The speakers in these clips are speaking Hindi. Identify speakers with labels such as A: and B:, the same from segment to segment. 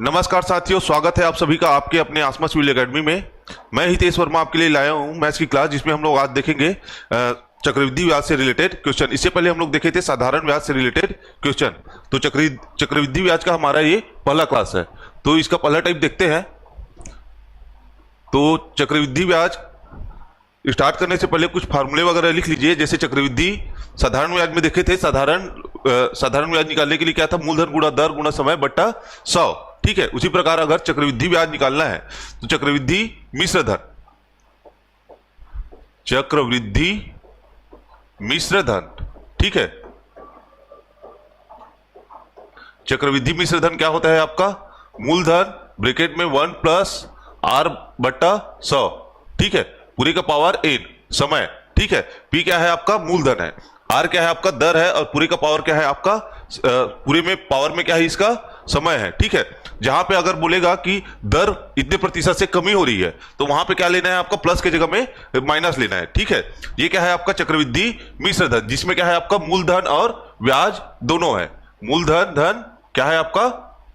A: नमस्कार साथियों, स्वागत है आप सभी का आपके अपने आसमा सिविल एकेडमी में। मैं हितेश वर्मा आपके लिए लाया हूं मैथ्स की क्लास, जिसमें हम लोग आज देखेंगे चक्रवृद्धि ब्याज से रिलेटेड क्वेश्चन। इससे पहले हम लोग देखे थे साधारण ब्याज से रिलेटेड क्वेश्चन। तो चक्रवृद्धि ब्याज का हमारा ये पहला क्लास है। तो इसका पहला टाइप देखते हैं। तो चक्रवृद्धि ब्याज स्टार्ट करने से पहले कुछ फार्मूले वगैरह लिख लीजिए। जैसे चक्रवृद्धि साधारण ब्याज में देखे थे, साधारण ब्याज निकालने के लिए क्या था, मूलधन गुणा दर गुणा समय बट्टा 100। ठीक है, उसी प्रकार अगर चक्रवृद्धि ब्याज निकालना है तो चक्रवृद्धि मिश्र धन, चक्रवृद्धि मिश्र धन, ठीक है। चक्रवृद्धि मिश्र धन क्या होता है आपका, मूलधन ब्रैकेट में 1 प्लस r बट्टा 100, ठीक है, पूरे का पावर n, समय, ठीक है। p क्या है आपका, मूलधन है। r क्या है आपका, दर है। और पूरे का पावर क्या है आपका, पूरे में पावर में क्या है इसका, समय है, ठीक है। जहां पे अगर बोलेगा कि दर इतने प्रतिशत से कमी हो रही है तो वहां पे क्या लेना है आपका, प्लस के जगह में माइनस लेना है, ठीक है। ये क्या है आपका चक्रवृद्धि मिश्र धन, जिसमें क्या है आपका मूलधन और ब्याज दोनों है। मूलधन धन क्या है आपका,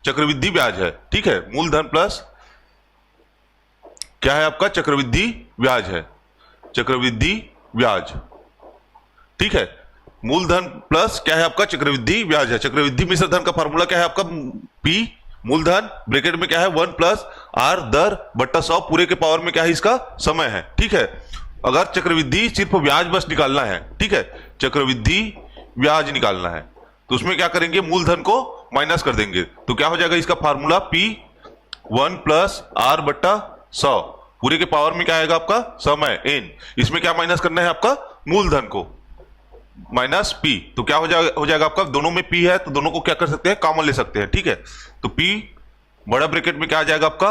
A: चक्रवृद्धि ब्याज है, ठीक है। मूलधन प्लस क्या है आपका, चक्रवृद्धि ब्याज है, चक्रवृद्धि ब्याज, ठीक है। मूलधन प्लस क्या है आपका, चक्रवृद्धि ब्याज है। चक्रवृद्धि मिश्र धन का फार्मूला क्या है आपका, P मूलधन ब्रैकेट में क्या है 1 प्लस r दर बट्टा 100, पूरे के पावर में क्या है इसका समय है, ठीक है। अगर चक्रवृद्धि सिर्फ ब्याज बस निकालना है, ठीक है, चक्रवृद्धि ब्याज निकालना है तो उसमें क्या करेंगे, मूलधन को माइनस कर देंगे। तो क्या हो जाएगा इसका फार्मूला, P 1 प्लस r बट्टा 100, पूरे के पावर में क्या आएगा आपका समय n। इसमें क्या माइनस करना है आपका, मूलधन को माइनस p। तो क्या हो जाएगा आपका, दोनों में p है तो दोनों को क्या कर सकते हैं, कॉमन ले सकते हैं, ठीक है। तो p बड़ा ब्रैकेट में क्या आ जाएगा आपका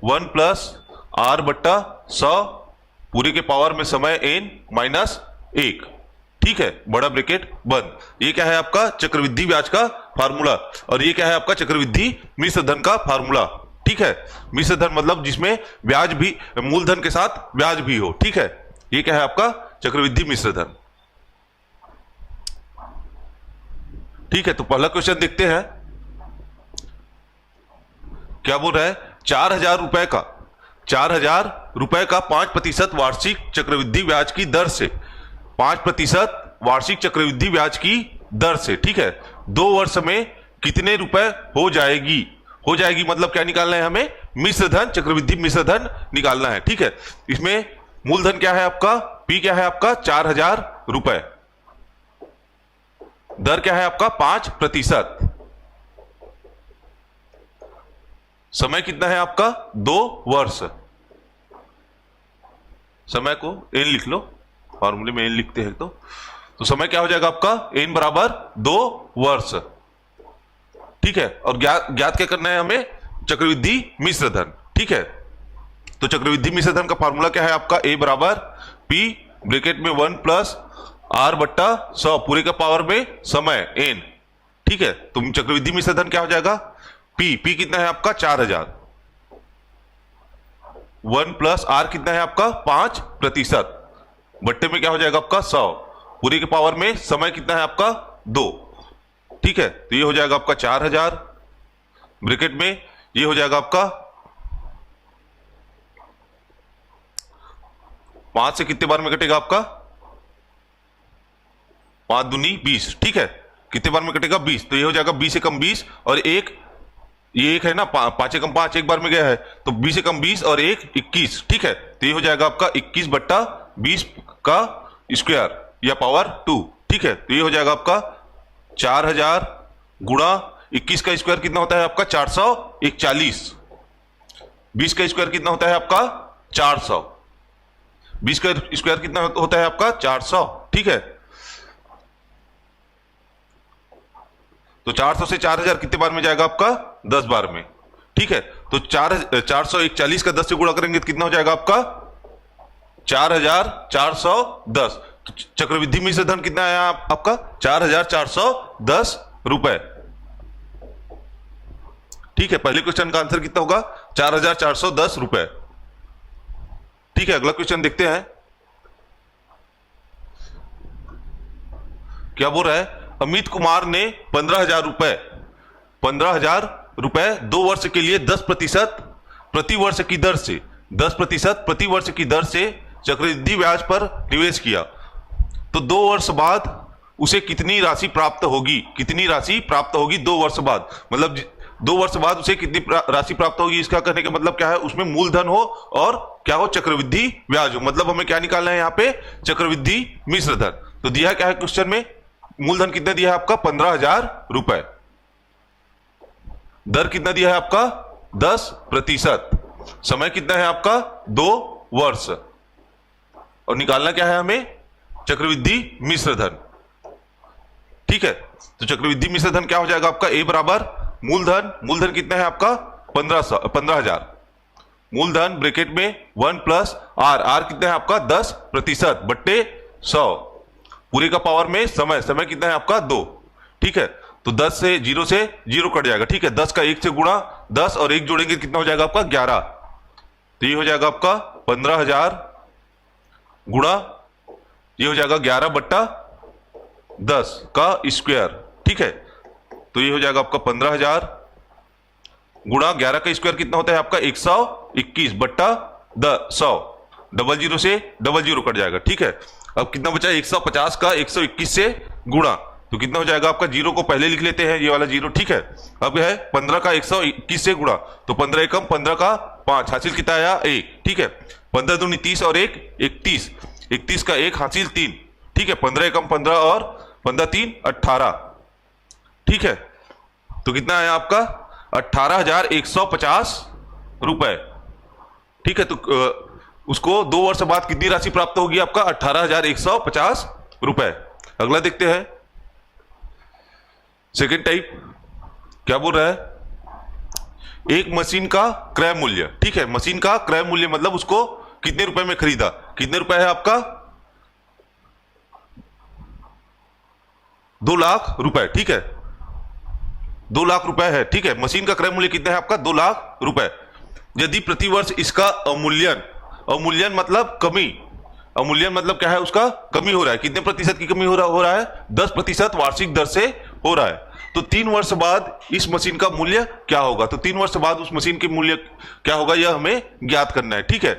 A: 1 प्लस r बट्टा 100, पूरे के पावर में समय n माइनस 1, ठीक है, बड़ा ब्रैकेट बंद। ये क्या है आपका चक्रवृद्धि ब्याज का फार्मूला, और ये क्या है आपका चक्रवृद्धि मिश्र धन का फार्मूला, ठीक है। मिश्र धन मतलब जिसमें ब्याज भी, मूलधन के साथ ब्याज भी हो, ठीक है। ये क्या है आपका चक्रवृद्धि मिश्र धन, ठीक है। तो पहला क्वेश्चन देखते हैं, क्या बोल रहा है, 4000 रुपए का 5% वार्षिक चक्रवृद्धि ब्याज की दर से, 5% वार्षिक चक्रवृद्धि ब्याज की दर से, ठीक है, 2 वर्ष में कितने रुपए हो जाएगी। हो जाएगी मतलब क्या निकालना है हमें, मिश्र धन, चक्रवृद्धि मिश्र धन निकालना है, ठीक है। इसमें मूलधन क्या है आपका, P क्या है आपका 4000 रुपए, दर क्या है आपका 5%, समय कितना है आपका 2 वर्ष। समय को n लिख लो, फॉर्मूले में n लिखते हैं तो समय क्या हो जाएगा आपका, n बराबर 2 वर्ष, ठीक है। और ज्ञात क्या करना है हमें, चक्रवृद्धि मिश्र धन, ठीक है। तो चक्रवृद्धि मिश्र धन का फार्मूला क्या है आपका, A बराबर P ब्रैकेट में 1 प्लस r बट्टा 100, पूरे का पावर में समय n, ठीक है। तो चक्रवृद्धि मिश्र धन क्या हो जाएगा, P कितना है आपका 4000, 1 प्लस r कितना है आपका 5%, बट्टे में क्या हो जाएगा आपका 100, पूरे के पावर में समय कितना है आपका 2, ठीक है। तो ये हो जाएगा आपका 4000 ब्रैकेट में, ये हो जाएगा आपका 5 से कितने बार में कटेगा आपका, 5 दूनी 20, ठीक है। कितने बार में कटेगा 20, तो ये हो जाएगा 20 से कम 20 और एक, ये एक है ना 5 से कम 5 एक बार में गया है, तो 20 से कम 20 और एक 21, ठीक है। तो ये हो जाएगा आपका 21 बट्टा 20 का स्क्वायर या पावर 2, ठीक है। तो ये हो जाएगा आपका 4000 गुणा 21 का स्क्वायर कितना होता है आपका 441, 20 का स्क्वायर कितना होता है आपका 400, 20 का स्क्वायर कितना होता है आपका 400, ठीक है। तो 400 से 4000 कितने बार में जाएगा आपका 10 बार में, ठीक है। तो 441 का 10 से गुणा करेंगे तो कितना हो जाएगा आपका 4410। तो चक्रवृद्धि मिश्र धन कितना आया आपका 4410 रुपए, ठीक है। पहले क्वेश्चन का आंसर कितना होगा 4410 रुपए, ठीक है। अगला क्वेश्चन देखते हैं, क्या बोल रहा है, अमित कुमार ने 15,000 रुपए 15,000 रुपए 2 वर्ष के लिए 10% प्रति वर्ष की दर से 10% प्रति वर्ष की दर से चक्रवृद्धि ब्याज पर निवेश किया, तो 2 वर्ष बाद उसे कितनी राशि प्राप्त होगी? कितनी राशि प्राप्त होगी 2 वर्ष बाद? मतलब 2 वर्ष बाद उसे कितनी राशि प्राप्त होगी, इसका कहने का मतलब क्या है? उसमें मूलधन हो और क्या हो? चक्रवृद्धि ब्याज हो। मतलब हमें क्या निकालना है यहाँ पे? चक्रवृद्धि मिश्र धन। तो दिया क्या है क्वेश्चन में? मूलधन कितना दिया है आपका? 15,000 रुपए। दर कितना दिया है आपका? 10%। समय कितना है आपका? 2 वर्ष। और निकालना क्या है हमें? चक्रवृद्धि मिश्र धन। ठीक है, तो चक्रवृद्धि मिश्र धन क्या हो जाएगा आपका? ए बराबर मूलधन कितना है आपका? 15,000। मूलधन ब्रैकेट में 1 प्लस आर कितना है आपका? 10% बट्टे 100 पूरे का पावर में समय कितना है आपका? 2। ठीक है, तो 10 से 0 कट जाएगा। ठीक है, 10 का 1 से गुणा 10 और 1 जोड़ेंगे कितना हो जाएगा आपका? 11। तो ये हो जाएगा आपका 15,000 गुणा ये हो जाएगा 11 बट्टा 10 का स्क्वायर। ठीक है, तो ये हो जाएगा आपका 15,000 गुणा 11 का स्क्वायर कितना होता है आपका? 121 बट्टा 100। 00 से 00 कट जाएगा। ठीक है, अब कितना बचा? 150 का 121 से गुणा, तो कितना हो जाएगा आपका? 0 को पहले लिख लेते हैं, ये वाला 0। ठीक है, अब है 15 का 121 से गुणा, तो 15 एकम 15 का 5 हासिल कितना आया? 1। ठीक है, 15 दूनी 30 और 1 31, 31 का 1 हासिल 3। ठीक है, 15 एकम 15 और 15 3 18। ठीक है, तो कितना आया आपका? 18,150 रुपए। ठीक है, तो उसको 2 वर्ष बाद कितनी राशि प्राप्त होगी आपका? 18,150 रुपए। अगला देखते हैं, सेकेंड टाइप क्या बोल रहा है? एक मशीन का क्रय मूल्य। ठीक है, मशीन का क्रय मूल्य मतलब उसको कितने रुपए में खरीदा? कितने रुपए है आपका? 2 लाख रुपए। ठीक है, 2 लाख रुपए है। ठीक है, मशीन का क्रय मूल्य कितना है आपका? 2 लाख रुपए। यदि प्रतिवर्ष इसका अवमूल्यन मतलब कमी, अवमूल्यन मतलब क्या है? उसका कमी हो रहा है। कितने प्रतिशत की कमी हो रहा है? 10% वार्षिक दर से हो रहा है। तो 3 वर्ष बाद इस मशीन का मूल्य क्या होगा? तो 3 वर्ष बाद उस मशीन के मूल्य क्या होगा, यह हमें ज्ञात करना है। ठीक है,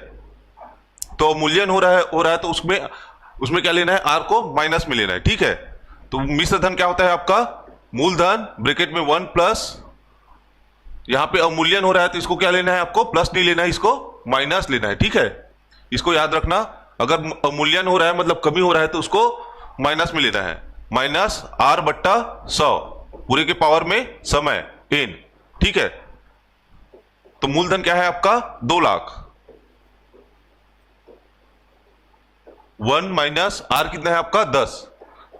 A: तो अवमूल्यन हो रहा है तो उसमें क्या लेना है? आर को माइनस में लेना है। ठीक है, तो मिश्र धन क्या होता है आपका? मूलधन ब्रैकेट में 1 प्लस, यहां पे अवमूल्यन हो रहा है तो इसको क्या लेना है आपको? प्लस नहीं लेना है, इसको माइनस लेना है। ठीक है, इसको याद रखना, अगर अवमूल्यन हो रहा है मतलब कमी हो रहा है तो उसको माइनस में लेना है। माइनस आर बट्टा 100 पूरे के पावर में समय n। ठीक है, तो मूलधन क्या है आपका? 2 लाख। 1 माइनस आर कितना है आपका?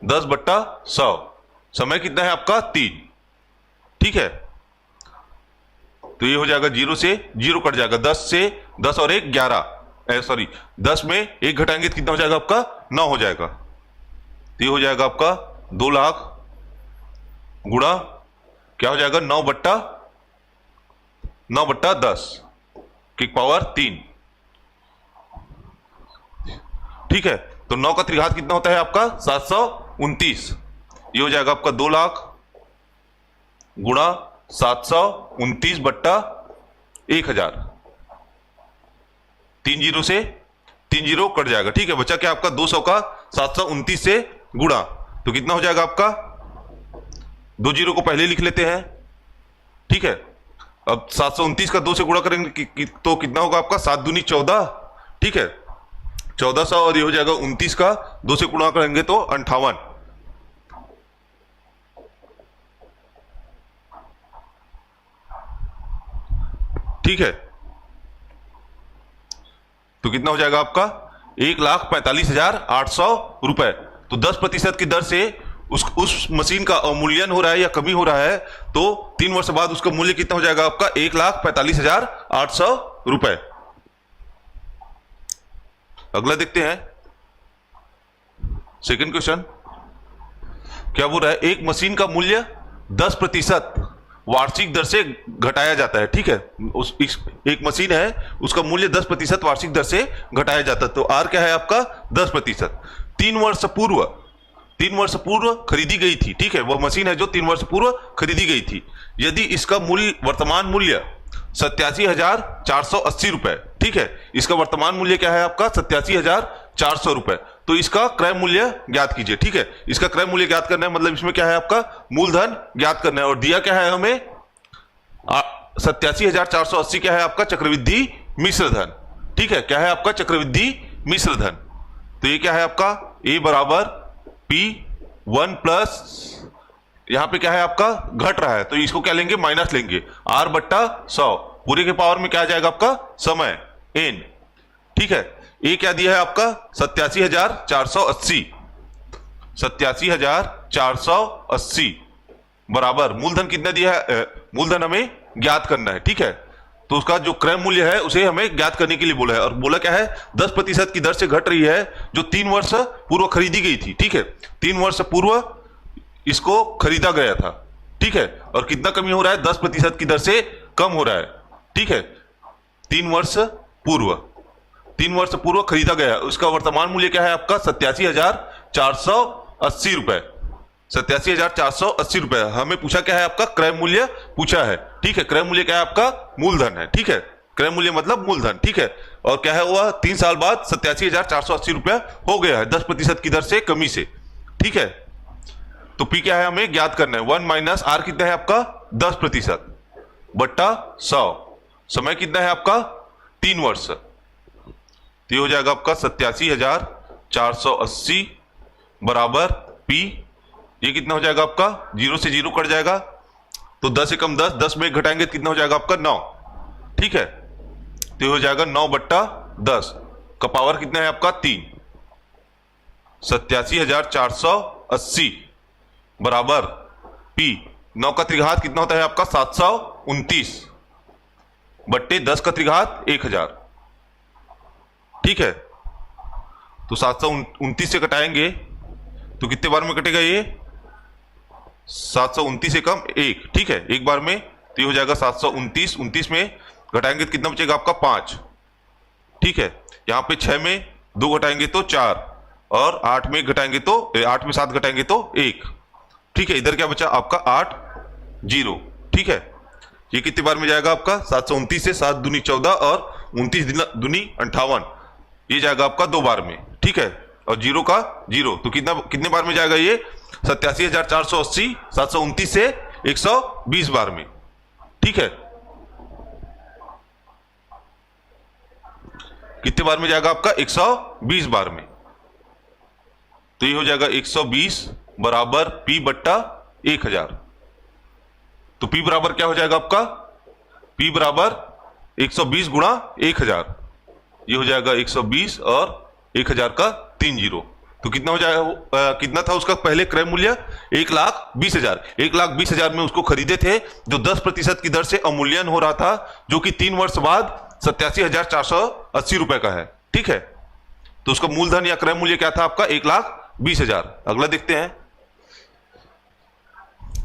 A: 10 बट्टा 100। समय कितना है आपका? 3। ठीक है, तो ये हो जाएगा 0 से 0 कट जाएगा। 10 से 10 और 1 11, सॉरी 10 में 1 घटाएंगे तो कितना हो जाएगा आपका? 9 हो जाएगा। तो ये हो जाएगा आपका 2 लाख गुणा क्या हो जाएगा? 9 बट्टा 10 की पावर 3। ठीक है, तो 9 का त्रिघात कितना होता है आपका? 729। ये हो जाएगा आपका 2 लाख गुणा 729 बट्टा 1000। 3 0 से 3 0 कट जाएगा। ठीक है, बचा क्या आपका? 200 का 729 से गुणा, तो कितना हो जाएगा आपका? 2 0 को पहले लिख लेते हैं। ठीक है, अब 729 का 2 से गुणा करेंगे तो कितना होगा आपका? 7 दूनी 14। ठीक है, 1400 और ये हो जाएगा 29 का 2 से गुणा करेंगे तो 58। ठीक है, तो कितना हो जाएगा आपका? 1,45,800 रुपए। तो 10% की दर से उस मशीन का अवमूल्यन हो रहा है या कमी हो रहा है, तो 3 वर्ष बाद उसका मूल्य कितना हो जाएगा आपका? 1,45,800 रुपए। अगला देखते हैं, सेकंड क्वेश्चन क्या बोल रहा है? एक मशीन का मूल्य 10% वार्षिक दर से घटाया जाता है। ठीक है, एक मशीन है, उसका मूल्य 10% वार्षिक दर से घटाया जाता है। तो आर क्या है आपका? 10%। 3 वर्ष पूर्व 3 वर्ष पूर्व खरीदी गई थी, ठीक है, वह मशीन है जो 3 वर्ष पूर्व खरीदी गई थी। यदि इसका मूल्य, वर्तमान मूल्य 87,480 रुपए, ठीक है, इसका वर्तमान मूल्य क्या है आपका 87,400 रुपए, तो इसका क्रय मूल्य ज्ञात कीजिए, ठीक है। इसका क्रय मूल्य ज्ञात करना है, मतलब इसमें क्या है आपका मूलधन ज्ञात करना है, और दिया क्या है हमें 87,480 क्या है आपका चक्रवृद्धि मिश्र धन, ठीक है, क्या है आपका चक्रवृद्धि मिश्र धन। तो ये क्या है आपका ए बराबर P1 प्लस, यहां पे क्या है आपका घट रहा है तो इसको क्या लेंगे माइनस लेंगे, R बट्टा 100 पूरे के पावर में क्या आ जाएगा आपका समय n, ठीक है। ए क्या दिया है आपका 87,480, 87,480 बराबर मूलधन कितना दिया है, मूलधन हमें ज्ञात करना है, ठीक है। तो उसका जो क्रय मूल्य है उसे हमें ज्ञात करने के लिए बोला है, और बोला क्या है 10% की दर से घट रही है, जो 3 वर्ष पूर्व खरीदी गई थी, ठीक है, 3 वर्ष पूर्व इसको खरीदा गया था, ठीक है, और कितना कमी हो रहा है 10% की दर से कम हो रहा है, ठीक है। 3 वर्ष पूर्व खरीदा गया, उसका वर्तमान मूल्य क्या है आपका 87,480 रुपए, 87,480 रुपए। हमें पूछा क्या है आपका क्रय मूल्य पूछा है, ठीक है, क्रय मूल्य क्या है आपका मूलधन है, ठीक है, क्रय मूल्य मतलब मूलधन, ठीक है। और क्या है हुआ 3 साल बाद 87,480 रुपया हो गया है 10% की दर से कमी से, ठीक है। तो पी क्या है हमें ज्ञात करना है, 1 माइनस आर कितना है आपका 10% बट्टा 100, समय कितना है आपका 3 वर्ष, तो ये हो जाएगा आपका 87,480 बराबर पी, ये कितना हो जाएगा आपका 0 से 0 कट जाएगा, तो 10 से कम 10, 10 में एक घटाएंगे तो कितना हो जाएगा आपका 9, ठीक है, तो ये हो जाएगा 9 बट्टा 10 का पावर कितना है आपका 3, 87,480 बराबर पी, 9 का त्रिघात कितना होता है आपका 729 बट्टे 10 का त्रिघात 1000, ठीक है। तो 729 से घटाएंगे तो कितने बार में कटेगा ये 729 से कम 1, ठीक है, एक बार में, तो ये हो जाएगा 729, 29 में घटाएंगे तो कितना बचेगा आपका 5, ठीक है। यहां पे 6 में 2 घटाएंगे तो 4, और 8 में घटाएंगे तो 8 में 7 घटाएंगे तो 1, ठीक है। इधर क्या बचा आपका 8 0, ठीक है। ये कितने बार में जाएगा आपका 729 से 7 दूनी 14 और 29 दूनी 58, ये जाएगा आपका 2 बार में, ठीक है, और 0 का 0, तो कितने बार में जाएगा ये 87,480 729 से 120 बार में, ठीक है। कितने बार में जाएगा आपका 120 बार में, तो ये हो जाएगा 120 बराबर P बट्टा 1000, तो P बराबर क्या हो जाएगा आपका P बराबर 120 गुणा 1000, ये हो जाएगा 120 और 1000 का 3 जीरो, तो कितना हो जाएगा, कितना था उसका पहले क्रय मूल्य 1,20,000, 1,20,000 में उसको खरीदे थे, जो 10% की दर से अवमूल्यन हो रहा था, जो कि 3 वर्ष बाद 87,480 रुपए का है, ठीक है। तो उसका मूलधन या क्रय मूल्य क्या था आपका 1,20,000। अगला देखते हैं,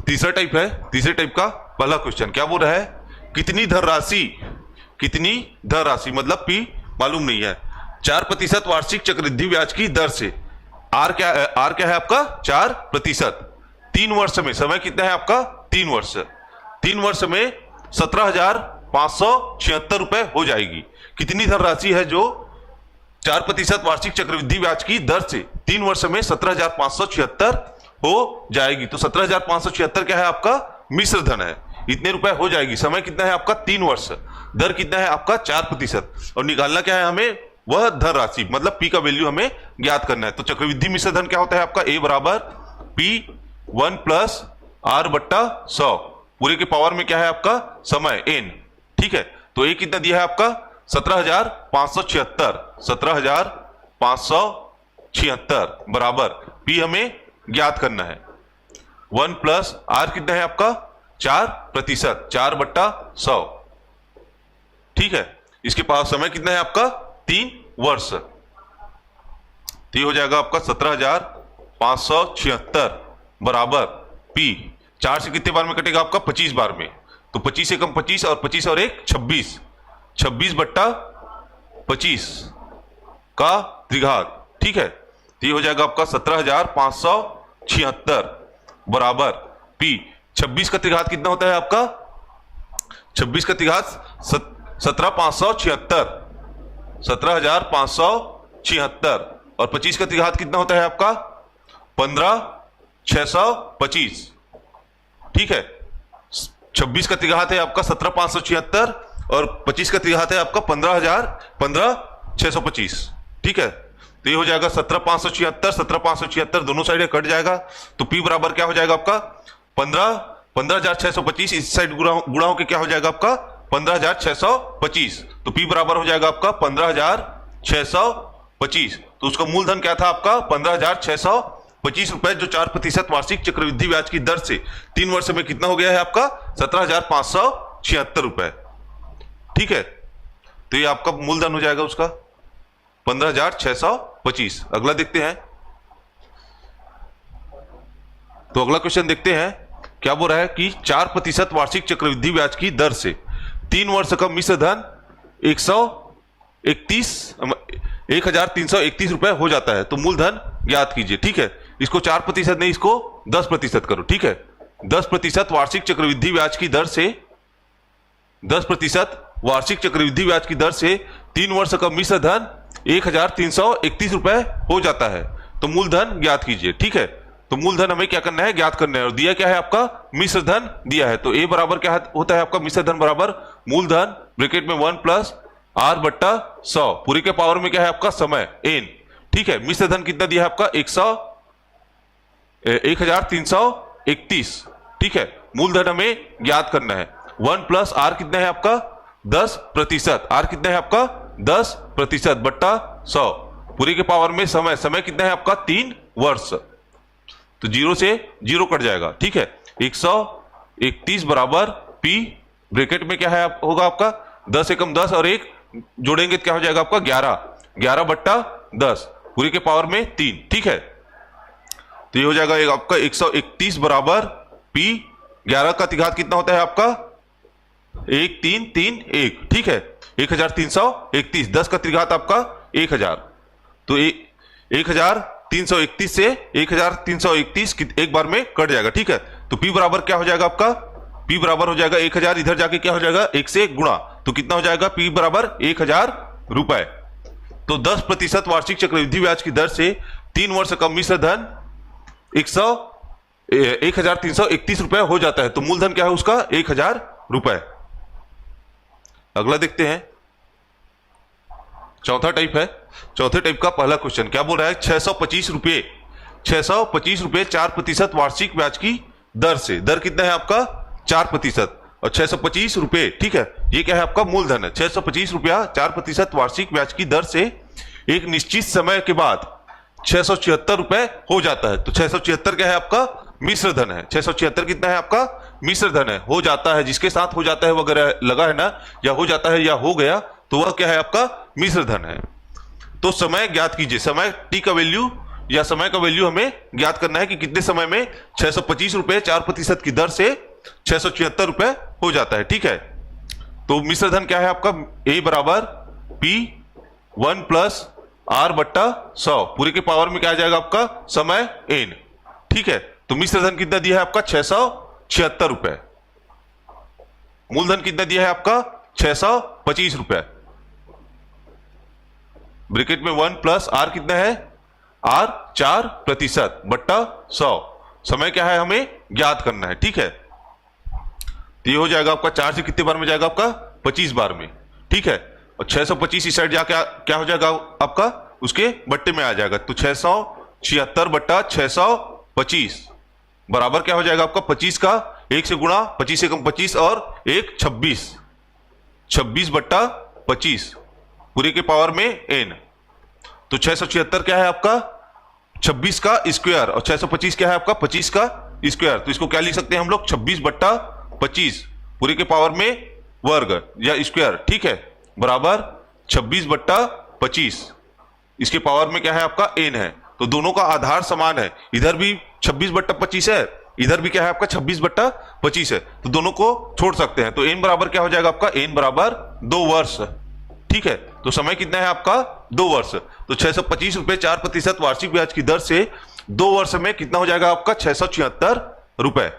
A: तीसरा टाइप है, तीसरे टाइप का पहला क्वेश्चन क्या बोल रहा है, कितनी धन राशि मतलब पी मालूम नहीं है, 4% वार्षिक चक्रवृद्धि ब्याज की दर से, आर क्या है आपका 4%, 3 वर्ष में, समय कितना है आपका 3 वर्ष, 3 वर्ष में 17,576 रुपए हो जाएगी। कितनी धनराशि है जो 4% वार्षिक चक्रवृद्धि ब्याज की दर से 3 वर्ष में 17,576 हो जाएगी। तो 17,576 क्या है आपका मिश्र धन है, इतने रुपए हो जाएगी। समय कितना है आपका 3 वर्ष, दर कितना है आपका 4%, और निकालना क्या है हमें वह धन राशि, मतलब पी का वैल्यू हमें ज्ञात करना है। तो चक्रवृद्धि मिश्र धन क्या होता है आपका ए बराबर P1 प्लस आर बट्टा 100, पूरे के पावर में क्या है आपका समय n, ठीक है। तो ए कितना दिया है आपका 17,576 बराबर पी हमें ज्ञात करना है, 1 प्लस आर कितना है आपका 4%, 4 बट्टा 100, ठीक है। इसके पास समय कितना है आपका 3 वर्ष, तो ये हो जाएगा आपका 17,576 बराबर पी, 4 से कितने बार में कटेगा आपका 25 बार में, तो 25 से कम 25 और 25 और 1 26, 26 बट्टा 25 का त्रिघात, ठीक है। तो ये हो जाएगा आपका 17,576 76 बराबर P 26 का त्रिघात कितना होता है आपका? 26 का त्रिघात 17,576 17,576 और 25 का त्रिघात कितना होता है आपका? 15,625। ठीक है, 26 का त्रिघात है आपका 17,576 और 25 का त्रिघात है आपका 15,625। ठीक है, तो ये हो जाएगा 17,576 17,576 दोनों साइड कट जाएगा, तो P बराबर क्या हो जाएगा आपका? 15,625 इस साइड गुणा होके क्या हो जाएगा आपका? 15,625। तो P बराबर हो जाएगा आपका 15,625। तो उसका मूलधन क्या था आपका? 15,625 रुपए, जो 4% वार्षिक चक्रवृद्धि ब्याज की दर से 3 वर्ष में कितना हो गया है आपका? 17,576 रुपए। ठीक है, तो ये आपका मूलधन हो जाएगा उसका 15,625। अगला देखते हैं। तो अगला क्वेश्चन देखते हैं, क्या बोल रहा है कि 4% वार्षिक चक्रवृद्धि ब्याज की दर से 3 वर्ष का मिश्र धन 1,331 रुपए हो जाता है, तो मूलधन ज्ञात कीजिए। ठीक है, इसको 4% नहीं, इसको 10% करो। ठीक है, 10% वार्षिक चक्रवृद्धि ब्याज की दर से 10% वार्षिक चक्रवृद्धि ब्याज की दर से 3 वर्ष का मिश्र धन 1,331 रुपए हो जाता है, तो मूलधन ज्ञात कीजिए। ठीक है, तो मूलधन हमें क्या करना है? ज्ञात करना है। और दिया क्या है आपका? मिश्र धन दिया है, तो A बराबर क्या होता है आपका? मिश्र धन बराबर मूलधन ब्रैकेट में 1 प्लस R बट्टा 100 पूरे के पावर में क्या है आपका? समय N। ठीक है, मिश्र धन कितना दिया है आपका? 1,331। ठीक है, मूलधन हमें ज्ञात करना है। 1 प्लस R कितना है आपका? 10%। R कितना है आपका? 10% बट्टा 100 पूरे के पावर में समय कितना है आपका? 3 वर्ष। तो 0 से 0 कट जाएगा। ठीक है, 131 बराबर P ब्रैकेट में क्या है होगा आपका? 10 एकम 10 और 1 जोड़ेंगे तो क्या हो जाएगा आपका? 11 बट्टा 10 पूरे के पावर में 3। ठीक है, तो ये हो जाएगा आपका 131 बराबर P 11 का त्रिघात कितना होता है आपका? 1,331। ठीक है, 1,331। 10 का त्रिघात आपका 1,000, तो 1,331 से 1,331 एक बार में कट जाएगा। ठीक है, तो P बराबर क्या हो जाएगा आपका? P बराबर हो जाएगा 1,000, इधर जाके क्या हो जाएगा? 1 से गुणा, तो कितना हो जाएगा? P बराबर 1,000 रुपए। तो 10% वार्षिक चक्रवृद्धि ब्याज की दर से 3 वर्ष का मिश्र धन 1,331 रुपए हो जाता है, तो मूलधन क्या है उसका? 1,000 रुपए। अगला देखते हैं, चौथा टाइप है। चौथे टाइप का पहला क्वेश्चन क्या बोल रहा है? 625 रुपए 4% वार्षिक ब्याज की दर से, दर कितना है आपका? 4% और 625 रुपए। ठीक है, ये क्या है आपका? मूलधन है। 625 रुपया 4% वार्षिक ब्याज की दर से एक निश्चित समय के बाद 676 रुपए हो जाता है, तो 676 क्या है आपका? मिश्र धन है। 676 कितना है आपका? मिश्र धन है। हो जाता है, जिसके साथ हो जाता है वगैरह लगा है ना, या हो जाता है या हो गया, तो वह क्या है आपका? मिश्र धन है। तो समय ज्ञात कीजिए। समय T का वैल्यू या समय का वैल्यू हमें ज्ञात करना है कि कितने समय में 625 रुपए 4% की दर से 676 रुपए हो जाता है। ठीक है, तो मिश्र धन क्या है आपका? A बराबर P 1 प्लस R बट्टा 100 पूरे के पावर में क्या आ जाएगा आपका? समय N। ठीक है, तो मिश्र धन कितना दिया है आपका? 676 रुपए। मूलधन कितना दिया है आपका? 625 रुपए। ब्रैकेट में 1 प्लस R कितना है? R 4% बट्टा 100 समय क्या है हमें ज्ञात करना है। ठीक है, तो ये हो जाएगा आपका 4 से कितने बार में जाएगा आपका? 25 बार में। ठीक है, और 625 इस साइड जाके क्या हो जाएगा आपका? उसके बट्टे में आ जाएगा, तो 676 बट्टा 625 बराबर क्या हो जाएगा आपका? 25 का 1 से गुणा, 25 से कम 25 और 1 26 बट्टा 25 पूरे के पावर में n। तो 676 क्या है आपका? 26 का स्क्वायर और 625 क्या है आपका? 25 का स्क्वायर। तो इसको क्या लिख सकते हैं हम लोग? 26 बट्टा 25 पूरे के पावर में वर्ग या स्क्वायर। ठीक है, बराबर 26 बट्टा 25 इसके पावर में क्या है आपका? n है। तो दोनों का आधार समान है, इधर भी 26 बट्टा 25 है, इधर भी क्या है आपका? 26 बट्टा 25 है, तो दोनों को छोड़ सकते हैं। तो n बराबर क्या हो जाएगा आपका? n बराबर 2 वर्ष। ठीक है, तो समय कितना है आपका? 2 वर्ष। तो 625 रुपए 4% वार्षिक ब्याज की दर से 2 वर्ष में कितना हो जाएगा आपका 676 रुपए।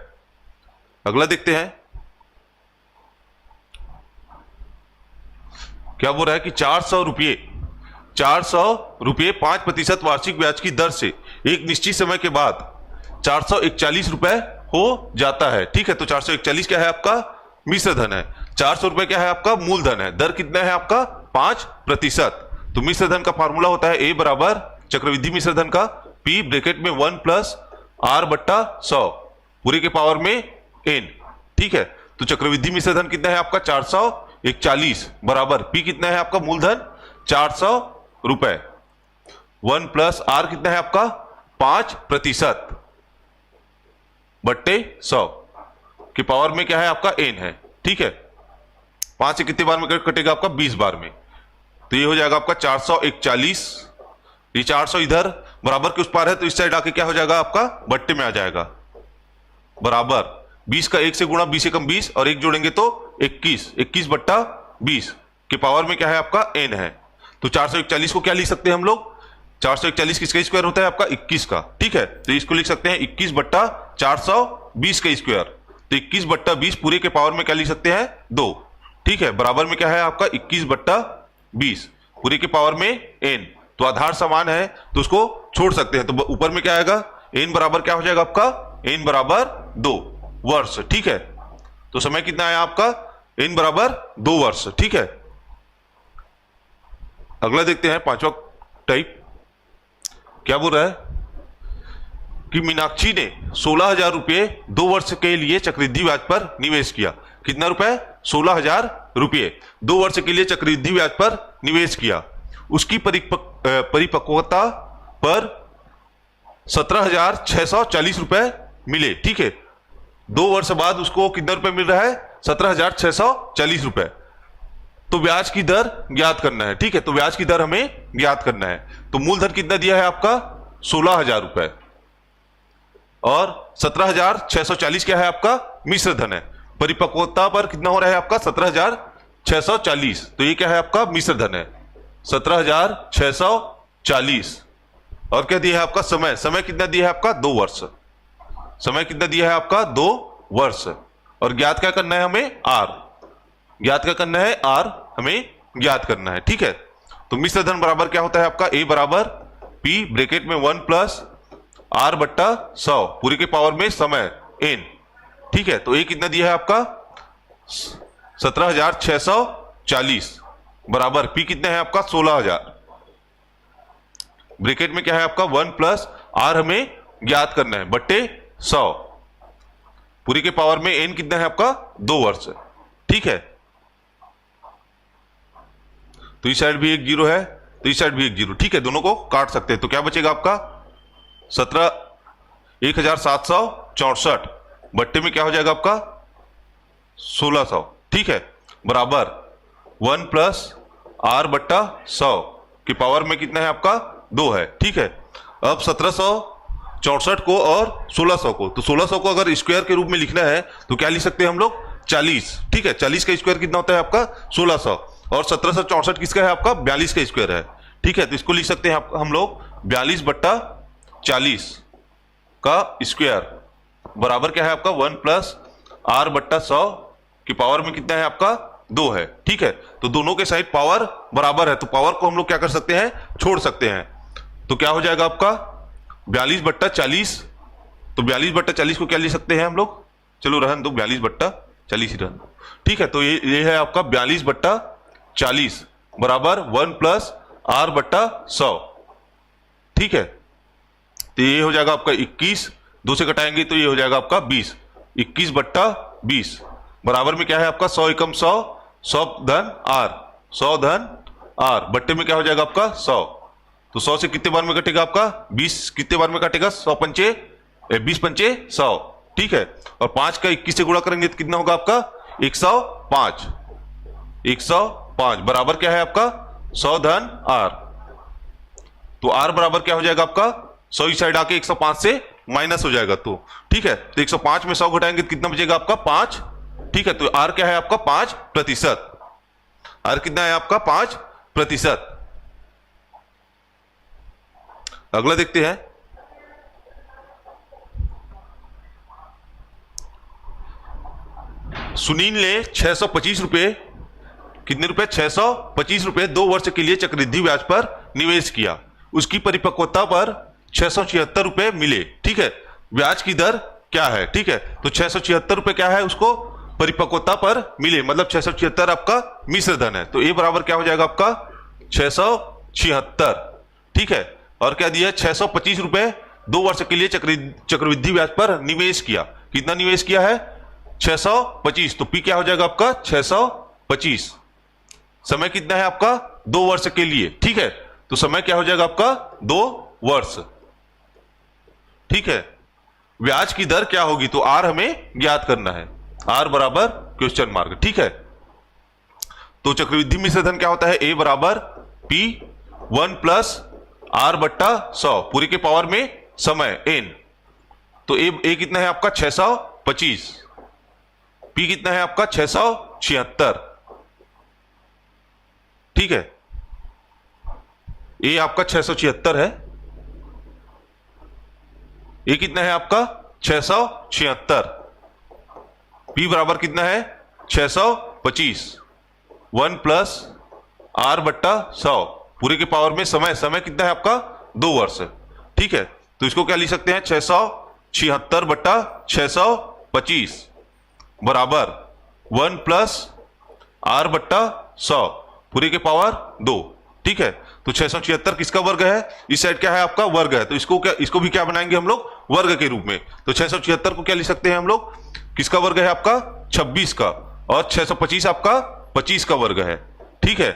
A: अगला देखते हैं क्या बोल रहा है कि 400 रुपये 5% वार्षिक ब्याज की दर से एक निश्चित समय के बाद 441 रुपए हो जाता है। ठीक है, तो 441 क्या है आपका मिश्र धन है, 400 रुपए क्या है आपका मूलधन है, दर कितना है आपका 5%। तो मिश्र धन का फार्मूला होता है ए बराबर चक्रवृद्धि मिश्र धन का पी ब्रैकेट में 1 प्लस आर बट्टा 100 पूरे के पावर में एन। ठीक है, तो चक्रवृद्धि मिश्र धन कितना है आपका 441 बराबर पी कितना है आपका मूलधन 400 रुपए 1 प्लस आर कितना है आपका 5% बट्टे 100 की पावर में क्या है आपका एन है। ठीक है, 5 से कितने बार में कटेगा आपका 20 बार में, तो ये हो जाएगा आपका 441। ये 400 इधर बराबर के उस पार है तो इस साइड आके क्या हो जाएगा आपका बट्टे में आ जाएगा बराबर 20 का 1 से गुणा 20 एकम 20 और 1 जोड़ेंगे तो 21 बट्टा 20 के पावर में क्या है आपका एन है। तो 441 को क्या लिख सकते हैं हम लोग, 441 किसका स्क्वायर होता है आपका 21 का। ठीक है, तो इसको लिख सकते हैं 21 बट्टा 420 का स्क्वायर, तो 21 बट्टा 20 पूरे के पावर में क्या लिख सकते हैं 2। ठीक है, बराबर में क्या है आपका 21 बट्टा 20 पूरे के पावर में एन। तो आधार समान है तो उसको छोड़ सकते हैं, तो ऊपर में क्या आएगा एन बराबर क्या हो जाएगा आपका एन बराबर 2 वर्ष। ठीक है, तो समय कितना है आपका एन बराबर 2 वर्ष। ठीक है, अगला देखते हैं 5वां टाइप क्या बोल रहा है कि मीनाक्षी ने 16,000 रुपये 2 वर्ष के लिए चक्रवृद्धि ब्याज पर निवेश किया। कितना रुपए 16,000 रुपये 2 वर्ष के लिए चक्रवृद्धि ब्याज पर निवेश किया। उसकी परिपक्वता पर 17,640 रुपए मिले। ठीक है, 2 वर्ष बाद उसको कितना रुपए मिल रहा है 17,640 रुपए। तो ब्याज की दर ज्ञात करना है। ठीक है, तो ब्याज की दर हमें ज्ञात करना है। तो मूलधन कितना दिया है आपका 16,000 रुपए और 17,640 क्या है आपका मिश्र धन है। परिपक्वता पर कितना हो रहा है आपका 17,640, तो ये क्या है आपका मिश्र धन है 17,640। और क्या दिया है आपका समय कितना दिया है आपका 2 वर्ष, समय कितना दिया है आपका 2 वर्ष। और ज्ञात क्या करना है हमें आर, ज्ञात क्या करना है आर हमें ज्ञात करना है। ठीक है, तो मिश्र धन बराबर क्या होता है आपका ए बराबर पी ब्रैकेट में 1 प्लस आर बट्टा 100 पूरे के पावर में समय एन। ठीक है, तो ए कितना दिया है आपका 17,640 बराबर पी कितना है आपका 16,000 ब्रैकेट में क्या है आपका 1 प्लस आर हमें ज्ञात करना है बट्टे 100 पूरे के पावर में एन कितना है आपका 2 वर्ष। ठीक है, तो इस साइड भी एक 0 है तो इस साइड भी एक 0। ठीक है, दोनों को काट सकते हैं, तो क्या बचेगा आपका 17,764 बट्टे में क्या हो जाएगा आपका 1,600। ठीक है, बराबर 1 प्लस आर बट्टा 100 की पावर में कितना है आपका 2 है। ठीक है, अब 1764 को और 1600 को, तो 1600 को अगर स्क्वायर के रूप में लिखना है तो क्या लिख सकते हैं हम लोग 40। ठीक है, 40 का स्क्वायर कितना होता है आपका 1600 और 1764 किसका है आपका 42 का स्क्वायर है। ठीक है, तो इसको लिख सकते हैं हम लोग 42 बट्टा 40 का स्क्वायर बराबर क्या है आपका 1 प्लस आर बट्टा 100 की पावर में कितना है आपका 2 है। ठीक है, तो दोनों के साइड पावर बराबर है तो पावर को हम लोग क्या कर सकते हैं छोड़ सकते हैं। तो क्या हो जाएगा आपका 42 बट्टा 40, तो 42 बट्टा 40 को क्या ले सकते हैं हम लोग, चलो रहन दो 42 बट्टा 40 ही रहन दो। ठीक है, तो ये है आपका 42 बट्टा 40 बराबर 1 प्लस आर बट्टा 100। ठीक है, तो ये हो जाएगा आपका 21, 2 से घटाएंगे तो ये हो जाएगा आपका 20, 21 बट्टा 20 बराबर में क्या है आपका 100 एकम 100, 100 धन आर, 100 धन आर बट्टे में क्या हो जाएगा आपका 100। तो 100 से कितने बार में कटेगा आपका 20, कितने बार में काटेगा 100 पंचे 20 पंचे 100। ठीक है, और 5 का 21 से गुणा करेंगे तो कितना होगा आपका 105, 105 बराबर क्या है आपका 100 धन आर। तो आर बराबर क्या हो जाएगा आपका 100 इस साइड आके 105 से माइनस हो जाएगा। तो ठीक है, तो 105 में 100 घटाएंगे तो कितना बचेगा आपका 5। ठीक है, तो आर क्या है आपका 5%, आर कितना है आपका 5%। अगला देखते हैं सुनील ने 625 रुपए, कितने रुपए? 625 रुपए 2 वर्ष के लिए चक्रवृद्धि ब्याज पर निवेश किया। उसकी परिपक्वता पर 676 रुपए मिले। ठीक है, ब्याज की दर क्या है? ठीक है, तो 676 रुपए क्या है? उसको परिपक्वता पर मिले, मतलब 676 आपका मिश्र धन है। तो ए बराबर क्या हो जाएगा आपका? 676। ठीक है, और क्या दिया? 625 रुपए 2 वर्ष के लिए चक्रवृद्धि ब्याज पर निवेश किया। कितना निवेश किया है? 625। तो पी क्या हो जाएगा आपका? 625। समय कितना है आपका? 2 वर्ष के लिए। ठीक है, तो समय क्या हो जाएगा आपका? 2 वर्ष। ठीक है, ब्याज की दर क्या होगी? तो आर हमें ज्ञात करना है, आर बराबर क्वेश्चन मार्क। ठीक है, तो चक्रवृद्धि मिश्र धन क्या होता है? ए बराबर पी 1 प्लस आर बट्टा 100 पूरे के पावर में समय एन। तो ए कितना है आपका? 625। पी कितना है आपका? 676। ठीक है, ए आपका 676 है, ए कितना है आपका? 676। पी बराबर कितना है? 625। 1 प्लस आर बट्टा 100 पूरे के पावर में समय, समय कितना है आपका? 2 वर्ष। ठीक है, तो इसको क्या लिख सकते हैं? 676 बट्टा 625 बराबर 1 प्लस आर बट्टा 100 पूरे के पावर 2। ठीक है, तो 676 किसका वर्ग है? इस साइड क्या है आपका? वर्ग है। तो इसको भी क्या बनाएंगे हम लोग? वर्ग के रूप में। तो 676 को क्या लिख सकते हैं हम लोग? किसका वर्ग है आपका? 26 का। और 625 आपका 25 का वर्ग है। ठीक है,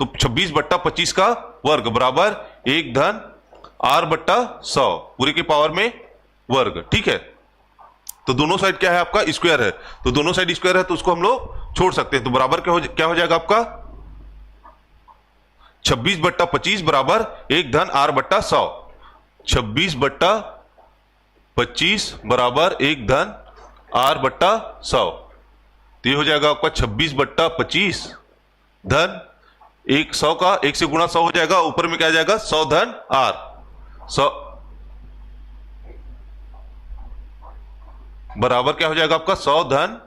A: तो 26 बट्टा 25 का वर्ग बराबर 1 धन आर बट्टा 100 पूरे के पावर में वर्ग। ठीक है, तो दोनों साइड क्या है आपका? स्क्वायर है। तो दोनों साइड स्क्वायर है, तो उसको हम लोग छोड़ सकते हैं। तो बराबर क्या हो जाएगा आपका? 26 बट्टा 25 बराबर 1 धन आर बट्टा 100। 26 बट्टा 25 बराबर 1 धन आर बट्टा 100। तो ये हो जाएगा आपका 26 बट्टा 25 धन 100 का 1 से गुणा 100 हो जाएगा, ऊपर में क्या आ जाएगा? 100 धन आर 100 बराबर क्या हो जाएगा आपका? 100 धन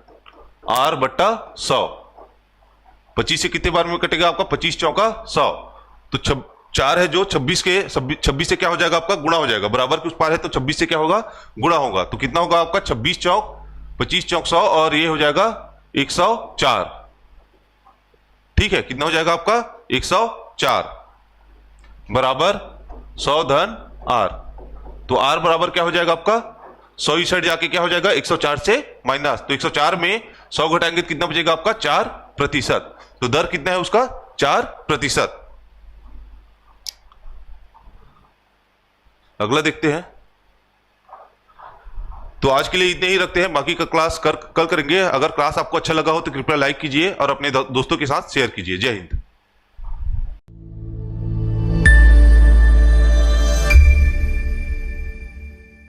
A: आर बट्टा 100। 25 से कितने बार में कटेगा आपका? 25 चौका 100। तो 4 है जो 26 से क्या हो जाएगा आपका? गुणा हो जाएगा। बराबर के उस पार है तो 26 से क्या होगा? गुणा होगा। तो कितना होगा आपका? 26 चौक 25 चौक 100 और ये हो जाएगा 104। ठीक है, कितना हो जाएगा आपका? 104 बराबर 100 धन आर। तो आर बराबर क्या हो जाएगा आपका? 100 इस साइड जाके क्या हो जाएगा? 104 से माइनस। तो 104 में 100 घटाएंगे तो कितना बचेगा आपका? 4%। तो दर कितना है उसका? 4%। अगला देखते हैं। तो आज के लिए इतने ही रखते हैं, बाकी का क्लास कल करेंगे। अगर क्लास आपको अच्छा लगा हो तो कृपया लाइक कीजिए और अपने दोस्तों के साथ शेयर कीजिए। जय हिंद।